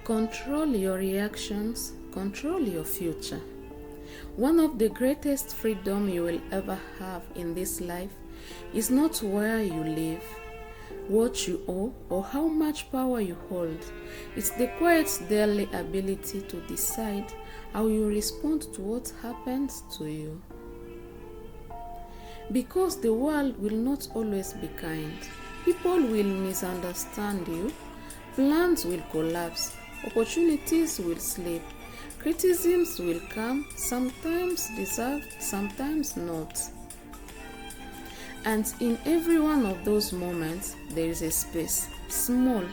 Control your reactions, control your future. One of the greatest freedom you will ever have in this life is not where you live, what you owe, or how much power you hold. It's the quiet daily ability to decide how you respond to what happens to you. Because the world will not always be kind. People will misunderstand you, plans will collapse, opportunities will slip, criticisms will come, sometimes deserved, sometimes not. And in every one of those moments, there is a space, small,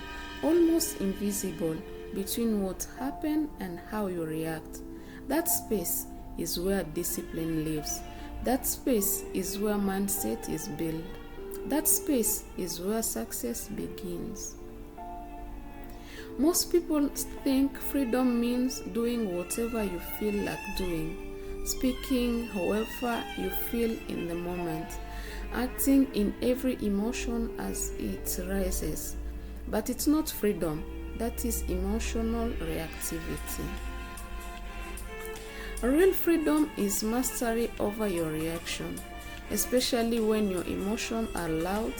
almost invisible, between what happened and how you react. That space is where discipline lives. That space is where mindset is built. That space is where success begins. Most people think freedom means doing whatever you feel like doing, speaking however you feel in the moment, acting in every emotion as it rises. But it's not freedom, that is emotional reactivity. Real freedom is mastery over your reaction, especially when your emotions are loud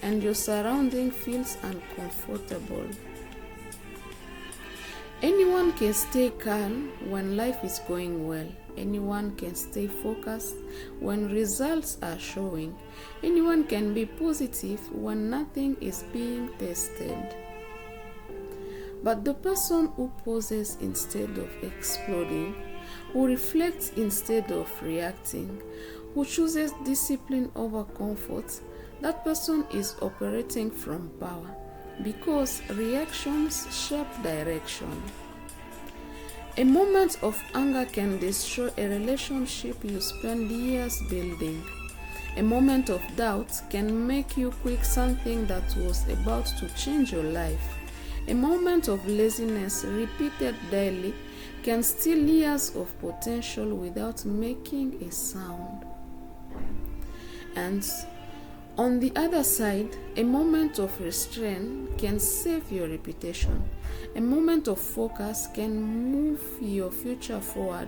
and your surrounding feels uncomfortable. Anyone can stay calm when life is going well. Anyone can stay focused when results are showing. Anyone can be positive when nothing is being tested. But the person who pauses instead of exploding, who reflects instead of reacting, who chooses discipline over comfort, that person is operating from power, because reactions shape direction. A moment of anger can destroy a relationship you spend years building. A moment of doubt can make you quit something that was about to change your life. A moment of laziness repeated daily can steal years of potential without making a sound. And on the other side, a moment of restraint can save your reputation. A moment of focus can move your future forward.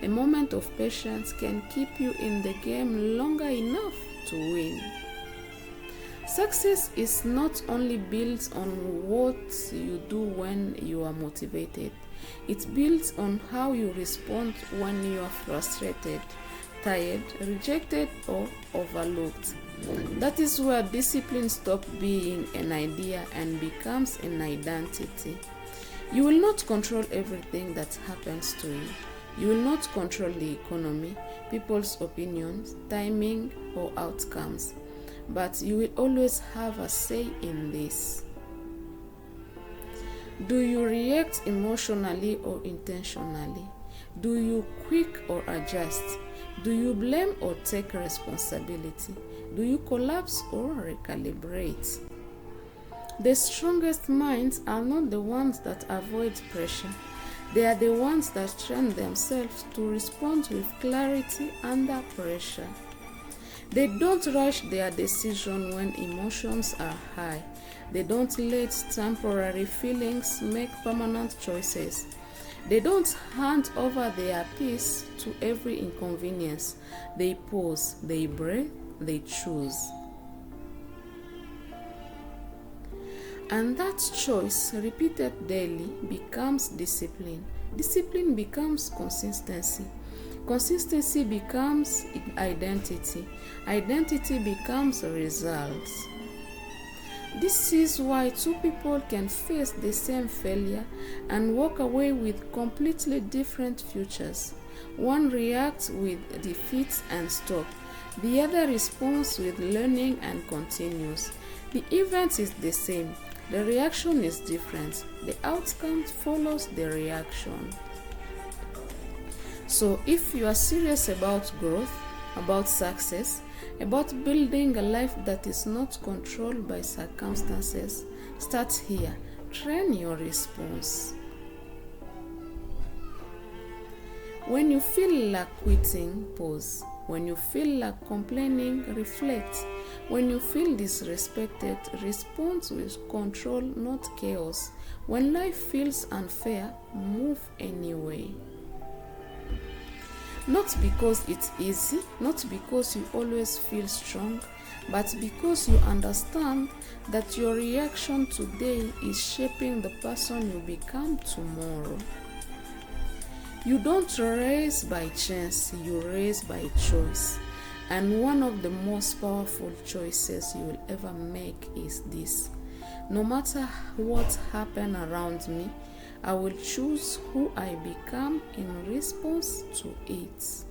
A moment of patience can keep you in the game longer enough to win. Success is not only built on what you do when you are motivated. It's built on how you respond when you are frustrated, tired, rejected, or overlooked. That is where discipline stops being an idea and becomes an identity. You will not control everything that happens to you. You will not control the economy, people's opinions, timing, or outcomes. But you will always have a say in this. Do you react emotionally or intentionally? Do you quick or adjust? Do you blame or take responsibility? Do you collapse or recalibrate? The strongest minds are not the ones that avoid pressure. They are the ones that train themselves to respond with clarity under pressure. They don't rush their decision when emotions are high. They don't let temporary feelings make permanent choices. They don't hand over their peace to every inconvenience. They pause, they breathe, they choose. And that choice, repeated daily, becomes discipline. Discipline becomes consistency. Consistency becomes identity. Identity becomes results. This is why two people can face the same failure and walk away with completely different futures. One reacts with defeat and stops. The other responds with learning and continues. The event is the same. The reaction is different. The outcome follows the reaction. So if you are serious about growth, about success, about building a life that is not controlled by circumstances, start here. Train your response. When you feel like quitting, pause. When you feel like complaining, reflect. When you feel disrespected, respond with control, not chaos. When life feels unfair, move anyway. Not because it's easy, not because you always feel strong, but because you understand that your reaction today is shaping the person you become tomorrow. You don't raise by chance, you raise by choice. And one of the most powerful choices you will ever make is this: no matter what happens around me, I will choose who I become in response to it.